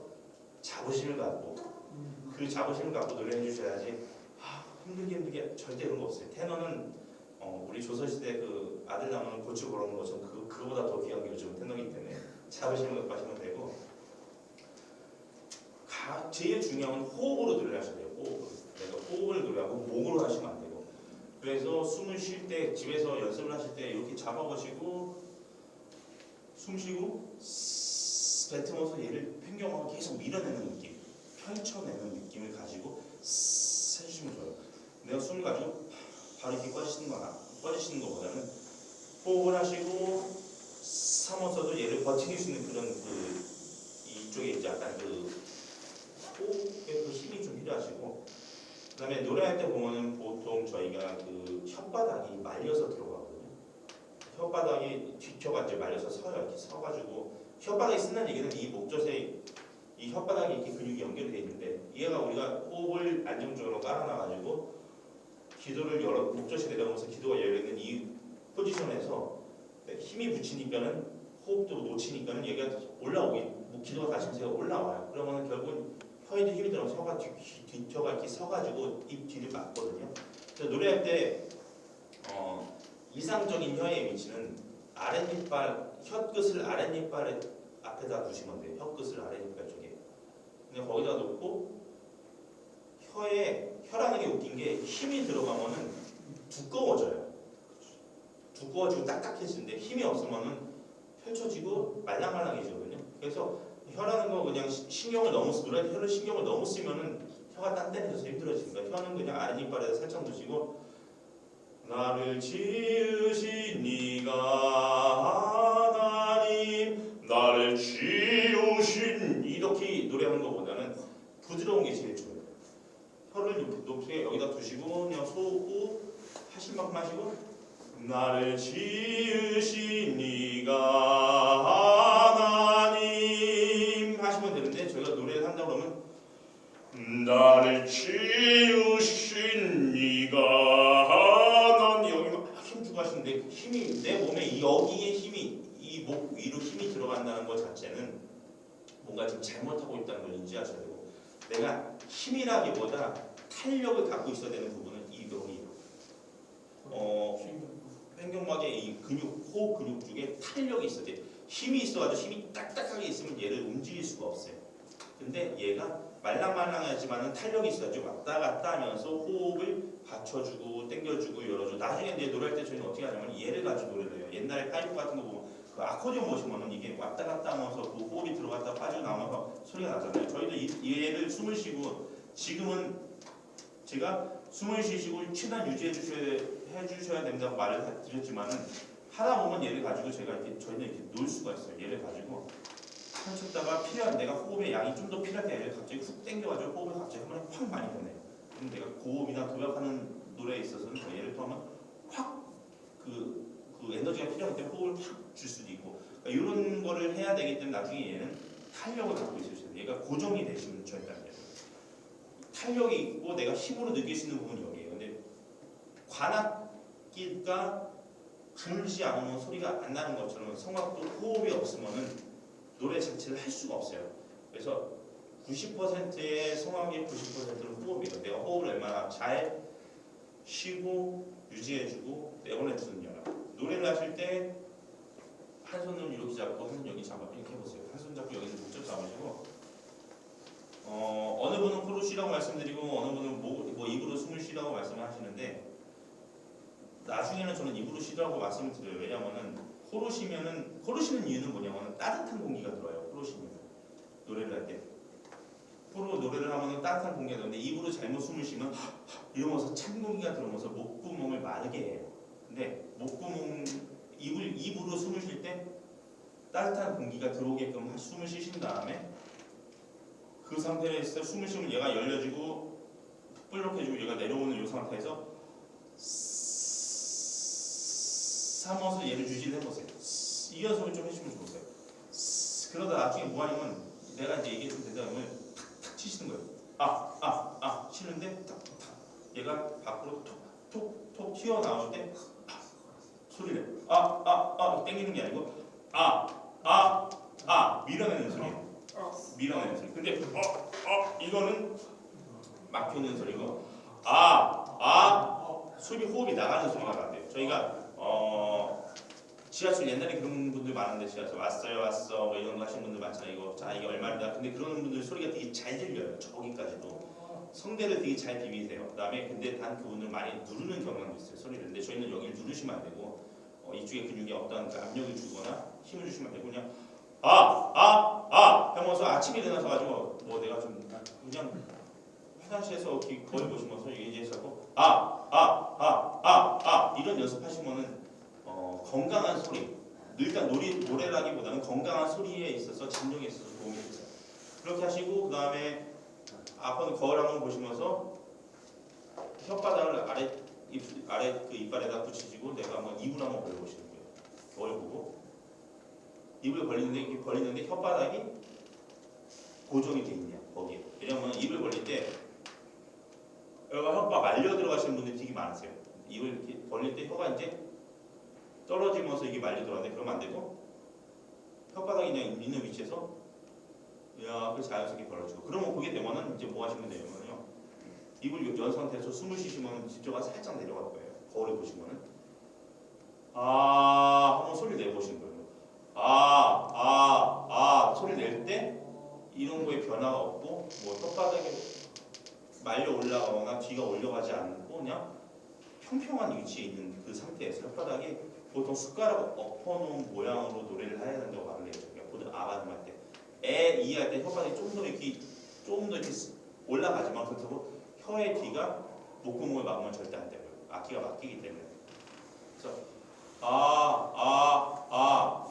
자부심을 갖고 그 자부심을 갖고 노래해 주셔야지 힘들게 절대 그런 거 없어요. 테너는 우리 조선시대 그 아들 나무는 고추 걸어놓은 것처럼 그거보다 더 귀한 게 요즘 테너이기 때문에 자부심을 갖고 하시면 되고 제일 중요한 건 호흡으로 노래를 하셔야 돼요. 내가 호흡을 노래하고 목으로 하시면 안 되고 그래서 숨을 쉴 때 집에서 연습을 하실 때 이렇게 잡아보시고 숨 쉬고 뱉으면서 얘를 횡경하고 계속 밀어내는 느낌 펼쳐내는 느낌을 가지고 해주시면 좋아요. 내가 숨을 가지고 바로 이렇게 꺼지시는 것보다는 호흡을 하시고 삼아서도 얘를 버티실 수 있는 그런 이쪽에 이제 약간 호흡에 힘이 좀 필요하시고 그다음에 노래할 때 보면은 보통 저희가 혓바닥이 말려서 들어가거든요. 혓바닥이 뒤켜가 이제 말려서 서요. 이렇게 서가지고 혓바닥이 쓴다는 얘기는 이 목젖에 이 혓바닥에 이렇게 근육이 연결이 돼 있는데 얘가 우리가 호흡을 안정적으로 깔아놔가지고 기도를 열어 목젖이 내려가면서 기도가 열리는 이 포지션에서 힘이 붙이니까는 호흡도 놓치니까는 얘가 올라오기 뭐 기도가 다시 제가 올라와요. 그러면 결국은 혀에도 힘이 들어서 혀가 뒤혀가 이렇게 서가지고 입 뒤를 막거든요. 그래서 노래할 때 이상적인 혀의 위치는 아랫니빨 혀끝을 아랫니빨 앞에다 두시면 돼요. 혀끝을 아랫니빨 쪽에. 근데 거기다 놓고 혀라는 게 웃긴 게 힘이 들어가면은 두꺼워져요. 두꺼워지고 딱딱해지는데 힘이 없으면은 펼쳐지고 말랑말랑해지거든요. 그래서 혀라는 거 그냥 신경을 너무 노래할 때 혀를 신경을 너무 쓰면은 혀가 단단해져서 힘들어지니까 혀는 그냥 아랫니빨에다 살짝 두시고 나를 지으신 네가 하나님 나를 지으신 이렇게 노래하는 것보다는 부드러운 게 제일 좋아요. 혀를 높게 여기다 두시고 그냥 소호 하실 만큼 하시고 나를 지으신 네가 하나님 하시면 되는데 저희가 노래를 한다 그러면 나를 지으신 네가 하나님 여기 막 힘 주고 하시는데 힘이 내 몸에 여기에 힘이 이 목 위로 힘이 들어간다는 것 자체는 뭔가 지금 잘못하고 있다는 걸 인지하셔야 되고 내가 힘이라기보다 탄력을 갖고 있어야 되는 부분은 이 여기 횡격막의 이 근육 호흡 근육 쪽에 탄력이 있어야 돼. 힘이 있어가지고 힘이 딱딱하게 있으면 얘를 움직일 수가 없어요. 근데 얘가 말랑말랑하지만은 탄력이 있어야지 왔다 갔다 하면서 호흡을 받쳐주고 당겨주고 열어주고 나중에 이제 노래할 때 저희는 어떻게 하냐면 얘를 가지고 노래를 해요. 옛날에 파이프 같은 거 보면 그 아코디언 보시면은 이게 왔다 갔다 하면서 그 호흡이 들어갔다 빠져나오면서 소리가 나잖아요. 저희도 얘를 숨을 쉬고 지금은 제가 숨을 쉬시고 최대한 유지해 주셔야 된다고 말을 드렸지만은 하다 보면 얘를 가지고 제가 이렇게 저희는 이렇게 놓을 수가 있어요. 얘를 가지고 펼쳤다가 필요한 내가 호흡의 양이 좀 더 필요할 때 얘를 갑자기 훅 당겨가지고 호흡을 갑자기 하면 확 많이 보내요. 그럼 내가 고음이나 도약하는 노래에 있어서는 예를 들면 확 그 에너지가 필요할 때 호흡을 확 줄 수도 있고 그러니까 이런 거를 해야 되기 때문에 나중에 얘는 탄력을 갖고 있으셔야 돼요. 얘가 고정이 되시면 좋다는 거예요. 탄력이 있고 내가 힘으로 느낄 수 있는 부분이 여기에요. 근데 관악기가 불지 않으면 소리가 안 나는 것처럼 성악도 호흡이 없으면은 노래 자체를 할 수가 없어요. 그래서 90%의 성악의 90%는 호흡이에요. 내가 호흡을 얼마나 잘 쉬고 유지해주고 내보내주느냐. 노래를 하실 때 한 손은 이렇게 잡고 한 손 여기 잡아 이렇게 해보세요. 한 손 잡고 여기서 목젖 잡으시고 어느 분은 코로 쉬라고 말씀드리고 어느 분은 뭐 입으로 숨을 쉬라고 말씀을 하시는데 나중에는 저는 입으로 쉬라고 말씀을 드려요. 왜냐면은 코로 쉬는 이유는 뭐냐면 따뜻한 공기가 들어와요. 코로 쉬면 노래를 할 때 코로 노래를 하면은 따뜻한 공기가 들어오는데 입으로 잘못 숨을 쉬면 이러면서 찬 공기가 들어오면서 목구멍을 마르게 해요. 근데 입으로 숨을 쉴 때 따뜻한 공기가 들어오게끔 숨을 쉬신 다음에 그 상태에서 숨을 쉬면 얘가 열려지고 볼록해지고 얘가 내려오는 이 상태에서 삼어서 얘를 유지를 해보세요. 이 연습을 좀 해주면 좋으세요. 그러다 나중에 뭐하냐면 내가 이제 얘기해준 대장을 탁탁 치시는 거예요. 치는데 탁탁 얘가 밖으로 톡톡톡 튀어나올 때 소리를 땡기는 게 아니고 밀어내는 소리예요. 밀어내는 소리. 근데 이거는 막혀있는 소리고 호흡이 나가는 소리가 나는데요. 저희가 지하철 옛날에 그런 분들 많은데 지하철 왔어 뭐 이런 거 하시는 분들 많잖아요. 이게 얼마입니다. 근데 그런 분들 소리가 되게 잘 들려요. 저기까지도 성대를 되게 잘 비비세요. 그다음에 근데 단 그분들 많이 누르는 경향도 있어요. 소리를. 근데 저희는 여기를 누르시면 안 되고 이쪽에 근육에 어떤 압력을 주거나 힘을 주시면 안 되고 그냥 하면서 아침에 일어나서 가지고 뭐 내가 좀 그냥 화장실에서 거울 보시면서 얘기해서 하고 이런 연습하시면은 건강한 소리 일단 노래라기보다는 건강한 소리에 있어서 진정에 있어서 도움이 되죠. 그렇게 하시고 그 다음에 앞으로 거울 한번 보시면서 혓바닥을 아래 그 이빨에다 붙이시고 내가 한번 입을 한번 벌려보시는 거예요. 거울 보고 입을 벌리는데 혓바닥이 고정이 돼 있냐 거기에. 왜냐면 입을 벌릴 때 혀가 말려 들어가시는 분들이 되게 많으세요. 입을 이렇게 벌릴 때 혀가 이제 떨어지면서 이게 말려 들어가는데 그러면 안 되고 혓바닥이 그냥 있는 위치에서 이렇게 자연스럽게 벌어지고 그러면 그게 되면은 이제 뭐 하시면 되냐면요. 입을 연 상태에서 숨을 쉬시면 진저가 살짝 내려갈 거예요. 거울을 보시면은 한번 소리 내보시는 거예요. 소리 낼 때 이런 거에 변화가 없고 뭐 혓바닥에 말려 올라가거나 뒤가 올려가지 않고 그냥 평평한 위치에 있는 그 상태에서 혓바닥이 보통 숟가락 엎어놓은 모양으로 노래를 해야 된다고 말을 해요. 보통 아가름할 때. 애 이해할 때 혓바닥이 좀 더 이렇게 올라가지만 그렇다고 혀의 뒤가 목구멍을 막으면 절대 안 되고요. 악기가 막히기 때문에. 그래서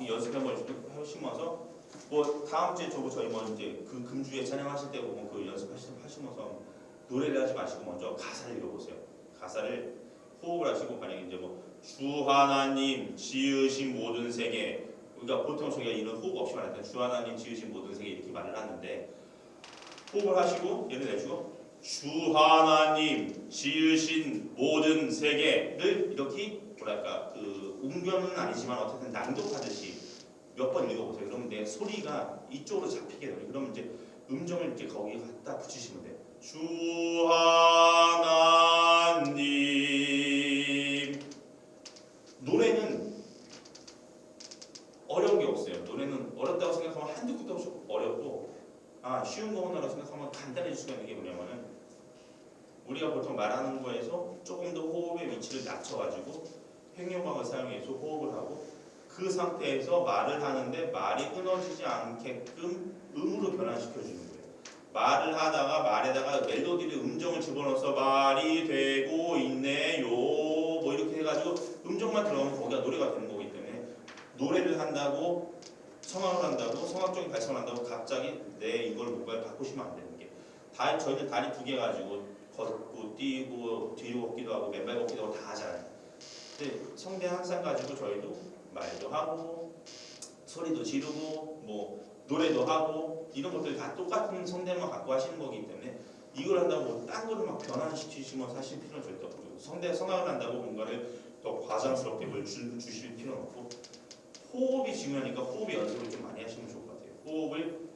이 연습 한번 해보시면서 뭐 다음 주에 저희 뭐 이제 그 금주에 찬양하실 때 보면 그 연습하시면서 노래를 하지 마시고 먼저 가사를 읽어보세요. 가사를 호흡을 하시고 만약에 이제 뭐 주 하나님 지으신 모든 세계 그러니까 보통 저희가 이런 호흡 없이 말할 때 주 하나님 지으신 모든 세계 이렇게 말을 하는데 호흡을 하시고 예를 내시고 주 하나님 지으신 모든 세계를 이렇게 뭐랄까 그 웅변은 아니지만 어쨌든 낭독하듯이 몇 번 읽어보세요. 그러면 내 소리가 이쪽으로 잡히게 돼요. 그러면 이제 음정을 이렇게 거기에 갖다 붙이시면 돼요. 주 하나님 노래는 어려운 게 없어요. 노래는 어렵다고 생각하면 한두 끝도 없이 어렵고 쉬운 거구나라고 생각하면 간단해질 수가 있는 게 뭐냐면은 우리가 보통 말하는 거에서 조금 더 호흡의 위치를 낮춰가지고 횡령방을 사용해서 호흡을 하고 그 상태에서 말을 하는데 말이 끊어지지 않게끔 음으로 변환시켜주는 거예요. 말을 하다가 말에다가 멜로디를 음정을 집어넣어서 말이 되고 있네요 뭐 이렇게 해가지고 음정만 들어가면 거기가 노래가 되는 거기 때문에 노래를 한다고 성악을 한다고 성악적인 발성을 한다고 갑자기 내 이걸 뭔가를 바꾸시면 안 되는 게 저희는 다리 두 개 가지고 걷고 뛰고 뒤로 걷기도 하고 맨발 걷기도 하고 다 하잖아요. 근데 성대 항상 가지고 저희도 말도 하고 소리도 지르고 뭐 노래도 하고 이런 것들 다 똑같은 성대만 갖고 하시는 거기 때문에 이걸 한다고 뭐 딴 거를 막 변환시키시면서 하실 필요는 절대 없고요. 성악을 한다고 뭔가를 더 과장스럽게 뭘 주실 필요는 없고 호흡이 중요하니까 호흡 연습을 좀 많이 하시면 좋을 것 같아요. 호흡을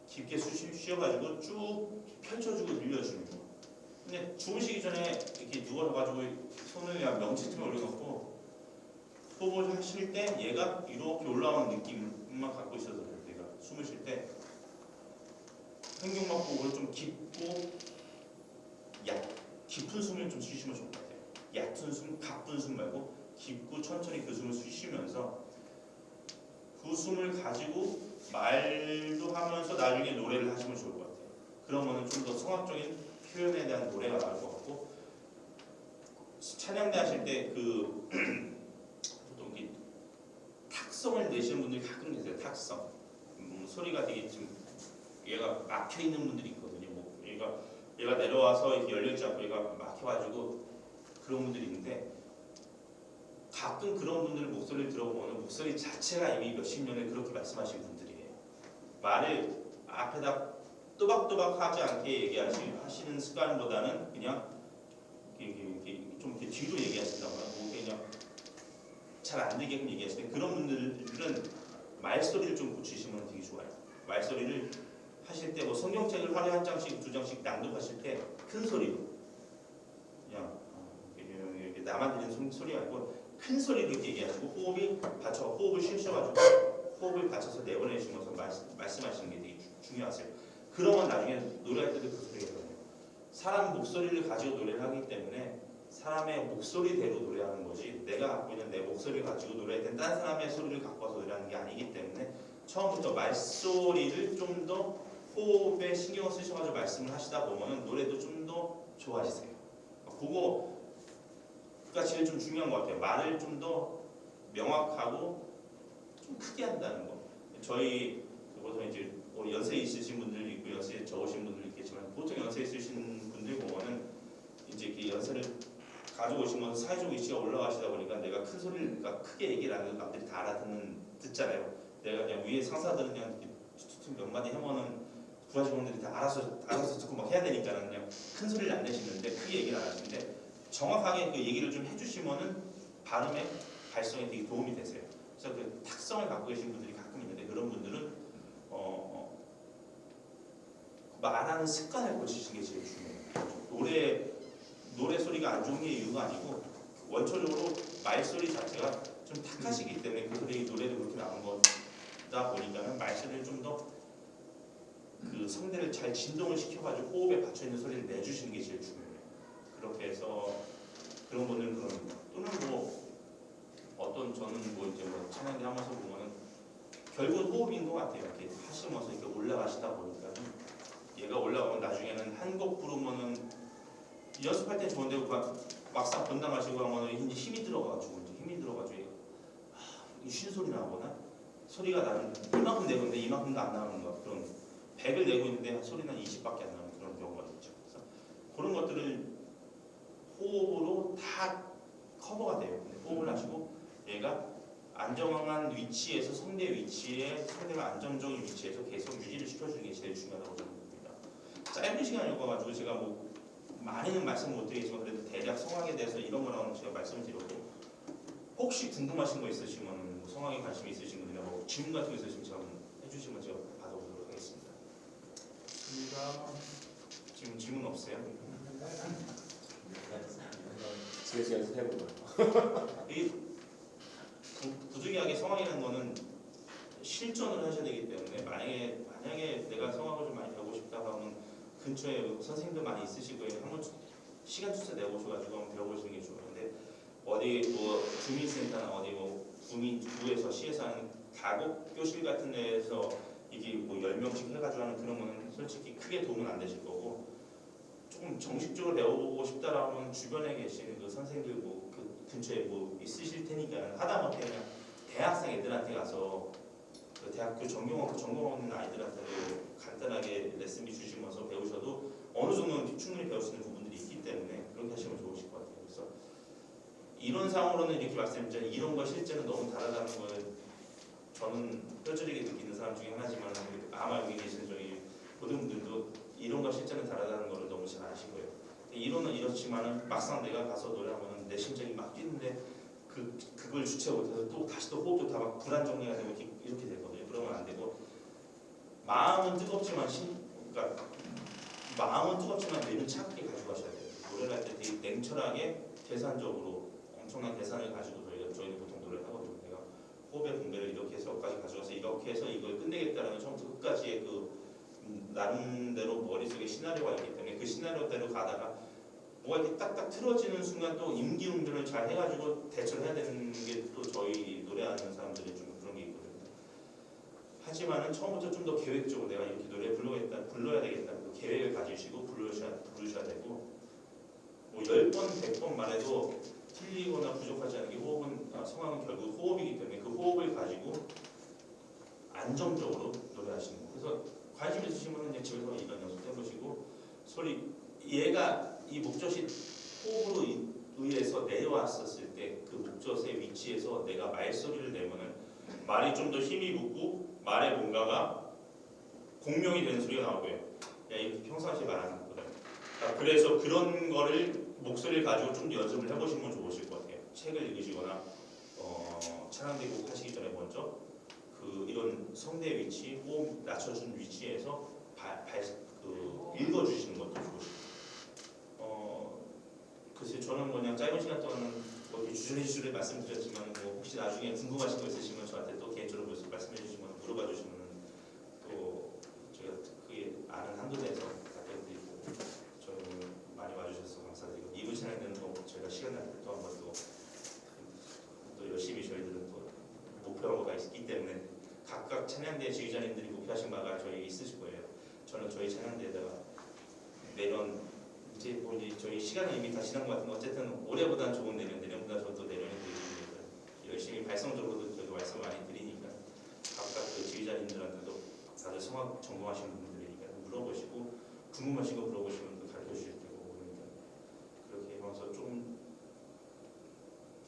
깊게 쉬어가지고 쭉 펼쳐주고 늘려주는 거. 근데 주무시기 전에 이렇게 누워가지고 손을 그냥 명치쯤에 올려놓고 호흡을 하실 때 얘가 이렇게 올라오는 느낌만 갖고 있어도 돼요. 내가 숨을 쉴 때 횡격막 호흡을 좀 깊고 깊은 숨을 좀 쉬시면 좋을 것 같아요. 얕은 숨, 가쁜 숨 말고 깊고 천천히 그 숨을 쉬시면서 그 숨을 가지고 말도 하면서 나중에 노래를 하시면 좋을 것 같아요. 그러면은 좀 더 성악적인 표현에 대한 노래가 나올 것 같고 찬양대 하실 때 그 보통 이렇게 탁성을 내시는 분들이 가끔 계세요. 탁성 소리가 되게 좀 얘가 막혀 있는 분들이 있거든요. 뭐 얘가 내려와서 이렇게 열려있지 않고 얘가 막혀가지고 그런 분들이 있는데 가끔 그런 분들 목소리를 들어보면 목소리 자체가 이미 몇십 년에 그렇게 말씀하신 분들이에요. 말을 앞에다 또박또박 하지 않게 얘기하시는 습관보다는 그냥 좀 이렇게 뒤로 얘기하신다거나 뭐 그냥 잘 안 되게끔 얘기하시는데 그런 분들은 말소리를 좀 고치시면 되게 좋아요. 말소리를 하실 때 뭐 성경책을 하루에 한 장씩 두 장씩 낭독하실 때 큰 소리로 그냥 이렇게 나만 들리는 소리가 아니고 큰 소리로 이렇게 얘기하시고 호흡을 쉬셔가지고 호흡을 받쳐서 내보내시면서 말씀하시는 게 되게 중요하세요. 그러면 나중에 노래할 때도 그 소리가 들어요. 사람 목소리를 가지고 노래를 하기 때문에 사람의 목소리대로 노래하는 거지 내가 갖고 있는 내 목소리를 가지고 노래할 땐 다른 사람의 소리를 갖고 와서 노래하는 게 아니기 때문에 처음부터 말소리를 좀 더 호흡에 신경을 쓰셔가지고 말씀을 하시다 보면 노래도 좀 더 좋아지세요. 그거가 제일 좀 중요한 것 같아요. 말을 좀 더 명확하고 좀 크게 한다는 거. 저희 보통 이제 연세 있으신 분들 있고 연세 적으신 분들 있겠지만 보통 연세 있으신 분들 보면은 이제 이렇게 연세를 가지고 오시면서 사회적 위치가 올라가시다 보니까 내가 큰 소리를 크게 얘기를 안 해도 남들이 다 듣잖아요. 내가 그냥 위에 상사들은 그냥 툭툭 몇 마디 하면은 부하 직원들이 다 알아서 듣고 막 해야 되니까는 그냥 큰 소리를 안 내시는데 크게 얘기를 안 하시는데 정확하게 그 얘기를 좀 해주시면은 발음의 발성에 되게 도움이 되세요. 그래서 그 탁성을 갖고 계신 분들이 가끔 있는데 그런 분들은 말하는 습관을 고치시는 게 제일 중요해요. 노래 소리가 안 좋은 게 이유가 아니고 원초적으로 말소리 자체가 좀 탁하시기 때문에 그 소리 노래도 그렇게 나오는 거다 보니까는 말소리를 좀 더 그 성대를 잘 진동을 시켜가지고 호흡에 받쳐 있는 소리를 내주시는 게 제일 중요해요. 그렇게 해서 그런 분들은 그럽니다. 또는 뭐 어떤 저는 뭐 이제 뭐 찬양대 하면서 보면은 결국은 호흡인 것 같아요. 이렇게 하시면서 이렇게 올라가시다 보니까 얘가 올라가면 나중에는 한 곡 부르면은 연습할 때 좋은데 막상 본당하시고 하면 힘이 들어가지고 쉰 소리 나거나 소리가 나는 이만큼 내고 있는데 이만큼도 안 나오는 것 그런 100을 내고 있는데 소리는 20밖에 안 나오는 그런 경우가 있죠. 그래서 그런 것들을 호흡으로 다 커버가 돼요. 근데 호흡을 하시고 얘가 안정한 위치에서 성대 위치에 성대가 안정적인 위치에서 계속 유지를 시켜주는 게 제일 중요하다고 저는 봅니다. 짧은 시간이어가지고 제가 뭐 많이는 말씀 못 드리겠지만 그래도 대략 성악에 대해서 이런 거라고 제가 말씀을 드렸고 혹시 궁금하신 거 있으시면 뭐 성악에 관심이 있으신 분이나 뭐 질문 같은 거 있으시면 제가 해주시면 제가 받아보도록 하겠습니다. 지금 질문 없어요? 집에서 연습해보고 부득이하게 성악이라는 거는 실전을 하셔야 되기 때문에 만약에 내가 성악을 좀 많이 배우고 싶다 하면 근처에 선생님들 많이 있으실 거예요. 한번 시간 투자 내보셔가지고 한번 배워보시는 게 좋아요. 근데 어디 뭐 주민센터나 어디 뭐 구에서 시에서 하는 가곡 교실 같은 데에서 이게 뭐 10명씩 해가지고 하는 그런 거는 솔직히 크게 도움은 안 되실 거고 조금 정식적으로 배워보고 싶다라면 주변에 계시는 그 선생님들 뭐 그 근처에 뭐 있으실 테니까 하다못해 그냥 대학생 애들한테 가서 그 대학교 전공하고 있는 아이들한테도 간단하게 레슨비 주시면서 배우셔도 어느 정도는 충분히 배울 수 있는 부분들이 있기 때문에 그렇게 하시면 좋으실 것 같아요. 그래서 이론 상으로는 이렇게 말씀드리면 이론과 실제는 너무 다르다는 걸 저는 뼈저리게 느끼는 사람 중에 하나지만 아마 여기 계신 저희 모든 분들도 이론과 실제는 다르다는 걸 너무 잘 아실 거예요. 이론은 이렇지만은 막상 내가 가서 노래하면은 내 심장이 막 뛰는데 그걸 주체 못해서 또 다시 또 호흡도 다 막 불안정리가 되고 이렇게 되거든요. 그러면 안 되고 마음은 뜨겁지만 그러니까 마음은 뜨겁지만 뇌는 차갑게 가지고 가셔야 돼요. 노래를 할 때 되게 냉철하게 계산적으로 엄청난 계산을 가지고 저희는 보통 노래를 하거든요. 내가 호흡의 분배를 이렇게 해서까지 가져가서 이렇게 해서 이걸 끝내겠다라는 처음부터 끝까지의 그 나름대로 머릿속에 시나리오가 있기 때문에 그 시나리오대로 가다가 뭐가 이렇게 딱딱 틀어지는 순간 또 임기응변을 잘 해가지고 대처를 해야 되는 게 또 저희 노래하는 사람들이 좀 그런 게 있거든요. 하지만은 처음부터 좀 더 계획적으로 내가 이렇게 노래 불러야 되겠다 그 계획을 가지시고 부르셔야 되고 뭐 10번, 100번 말해도 틀리거나 부족하지 않은 게 성악은 결국 호흡이기 때문에 그 호흡을 가지고 안정적으로 노래하시는 거예요. 그래서 관심 있으시면 이제 집에서 이런 연습 해보시고 얘가 이 목젖이 호흡으로 의해서 내려왔었을 때 그 목젖의 위치에서 내가 말소리를 내면은 말이 좀 더 힘이 붙고 말에 뭔가가 공명이 되는 소리가 나오고요. 이렇게 평상시에 말하는 것보다. 그래서 그런 거를 목소리를 가지고 좀 더 연습을 해보시면 좋으실 것 같아요. 책을 읽으시거나 찬양대곡 하시기 전에 먼저 이런 성대 위치, 호흡 낮춰준 위치에서 읽어주시는 것도 좋으시고. 글쎄 저는 그냥 짧은 시간 동안 뭐 이렇게 주저리 말씀드렸지만 뭐 혹시 나중에 궁금하신 거 있으시면 저한테 또 개인적으로 말씀해 주시면 물어봐 주시면 또 제가 그게 아는 한도 내에서 답변드리고 저는 많이 와주셔서 감사드리고 이부 찬양대는 또 저희가 시간 날 때 또 한 번 또 열심히 저희들은 또 목표가 있기 때문에 각각 찬양대 지휘자님들이 목표하신 바가 저희 있으실 거예요. 저는 저희 찬양대에다가 내년 이제 뭐 이제 저희 시간은 이미 다 지난 것 같은데 어쨌든 올해보다는 좋은 내년보다 저도 내년에 드리니까 열심히 발성적으로도 저희가 말씀 많이 드리니까 각각 그 지휘자님들한테도 다들 성악 전공하시는 분들이니까 물어보시고 궁금하신 거 물어보시면 또 가르쳐 주실 테고 그러니까 그렇게 하면서 좀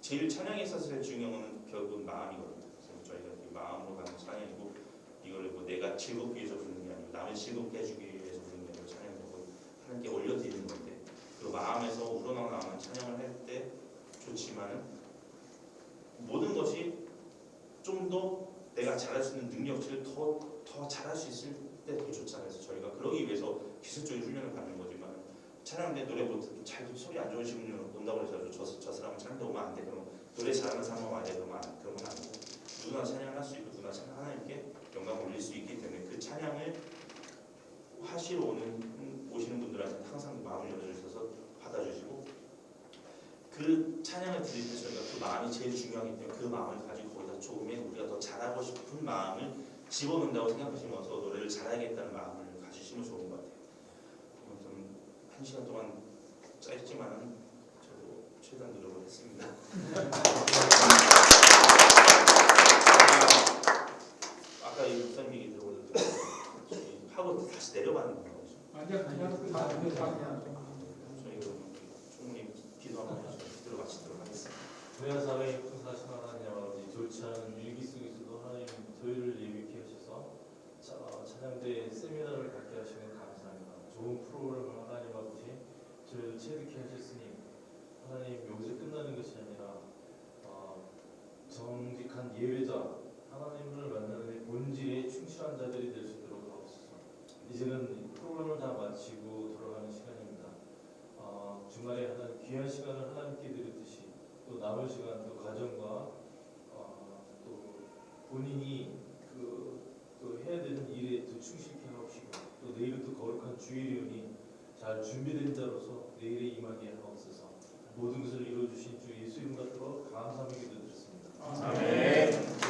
제일 찬양에 있어서 제일 중요한 건 결국은 마음이거든요. 그래서 저희가 마음으로 가는 찬양이고 이거를 뭐 내가 즐겁기 위해서 부르는 게 아니고 마음을 즐겁게 해주기 위해서 부르는 게 찬양이고 하나님께 올려드리는 건데 그 마음에서 우러나오는 찬양을 할 때 좋지만 모든 것이 좀 더 내가 잘할 수 있는 능력치를 더 잘할 수 있을 때 더 좋잖아요. 그래서 저희가 그러기 위해서 기술적인 훈련을 받는 거지만 찬양대 노래 못해도 잘 소리 안 좋으신 분이 온다고 해서 저 사람은 찬양대 오면 안 돼. 그럼 노래 잘하는 사람만 와야 돼. 그러면 아니고 누구나 찬양을 할 수 있고 누구나 하나님께 영광을 올릴 수 있기 때문에 그 찬양을 하시러 오시는 분들한테 항상 마음을 열어주셔서 받아주시고 그 찬양을 드릴 때 저희가 그 마음이 제일 중요하기 때문에 그 마음을 가지고 거기다 조금에 우리가 더 잘하고 싶은 마음을 집어넣는다고 생각하시면서 노래를 잘하겠다는 마음을 가지시면 좋은 것 같아요. 좀 1시간 동안 짧지만 저도 최대한 노력을 했습니다. 아까 이 목사님 얘기 들어보는데 하고 다시 내려가는 거죠. 아니야 그냥 저희 충분히 기도 한번 해서 들어가시도록 하겠습니다. 부야사의 풍사신 하나님 아버지 좋지 않은 위기 속에서도 하나님 저희를 예비케 하셔서 찬양대 세미나를 갖게 하시는 감사합니다. 좋은 프로그램을 하나님 아버지 저희를 체득케 하셨으니 하나님 여기서 끝나는 것이 아니라 정직한 예배자 하나님을 만나는 본질에 충실한 자들이 될 수 있도록 하옵소서. 이제는 프로그램을 다 마치고 돌아가는 시간입니다. 주말에 하나님 귀한 시간을 하나님께 드렸듯이 또 남은 시간 또 가정과 또 본인이 또 해야 되는 일에 또 충실케 하옵시고 또 내일은 또 거룩한 주일이오니 잘 준비된 자로서 내일에 임하게 하옵소서. 모든 것을 이루어주신 주 예수 이름 받들어 감사하며 기도드렸습니다. 아멘.